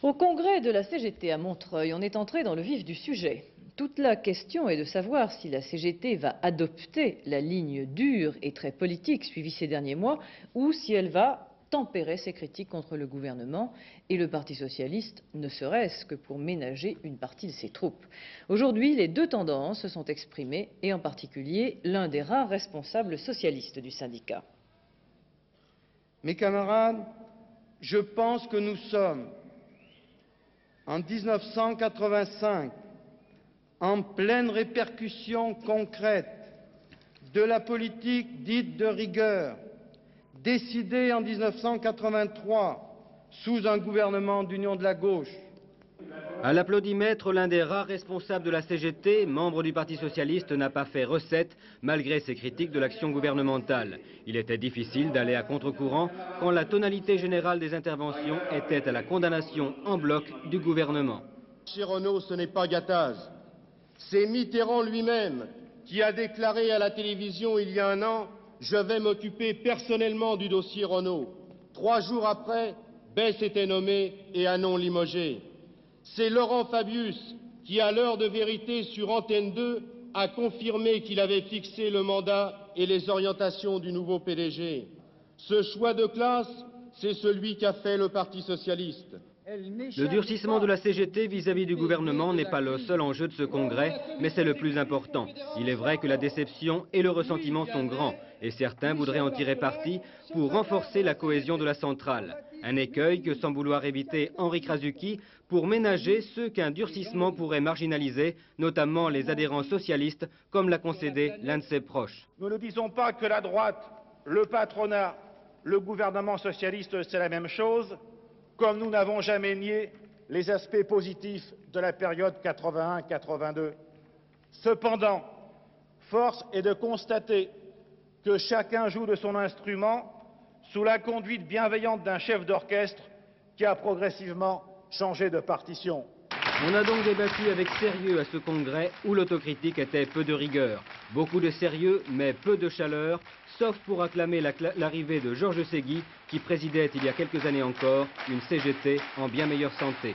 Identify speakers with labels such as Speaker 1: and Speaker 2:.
Speaker 1: Au congrès de la CGT à Montreuil, on est entré dans le vif du sujet. Toute la question est de savoir si la CGT va adopter la ligne dure et très politique suivie ces derniers mois ou si elle va tempérer ses critiques contre le gouvernement et le Parti socialiste, ne serait-ce que pour ménager une partie de ses troupes. Aujourd'hui, les deux tendances se sont exprimées et en particulier l'un des rares responsables socialistes du syndicat.
Speaker 2: Mes camarades, je pense que nous sommes en 1985 en pleine répercussion concrète de la politique dite de rigueur, décidée en 1983 sous un gouvernement d'union de la gauche.
Speaker 3: À l'applaudimètre, l'un des rares responsables de la CGT, membre du Parti socialiste, n'a pas fait recette malgré ses critiques de l'action gouvernementale. Il était difficile d'aller à contre-courant quand la tonalité générale des interventions était à la condamnation en bloc du gouvernement.
Speaker 2: Chez Renault, ce n'est pas Gattaz. C'est Mitterrand lui-même qui a déclaré à la télévision il y a un an « Je vais m'occuper personnellement du dossier Renault ». 3 jours après, Bess était nommé et Hanon limogé. C'est Laurent Fabius qui, à l'heure de vérité sur Antenne 2, a confirmé qu'il avait fixé le mandat et les orientations du nouveau PDG. Ce choix de classe, c'est celui qu'a fait le Parti socialiste.
Speaker 3: Le durcissement de la CGT vis-à-vis du gouvernement n'est pas le seul enjeu de ce congrès, mais c'est le plus important. Il est vrai que la déception et le ressentiment sont grands, et certains voudraient en tirer parti pour renforcer la cohésion de la centrale. Un écueil que semble vouloir éviter Henri Krasuki pour ménager ceux qu'un durcissement pourrait marginaliser, notamment les adhérents socialistes, comme l'a concédé l'un de ses proches.
Speaker 4: Nous ne disons pas que la droite, le patronat, le gouvernement socialiste, c'est la même chose, comme nous n'avons jamais nié les aspects positifs de la période 81-82. Cependant, force est de constater que chacun joue de son instrument sous la conduite bienveillante d'un chef d'orchestre qui a progressivement changé de partition.
Speaker 3: On a donc débattu avec sérieux à ce congrès où l'autocritique était peu de rigueur. Beaucoup de sérieux, mais peu de chaleur, sauf pour acclamer l'arrivée de Georges Ségui, qui présidait il y a quelques années encore une CGT en bien meilleure santé.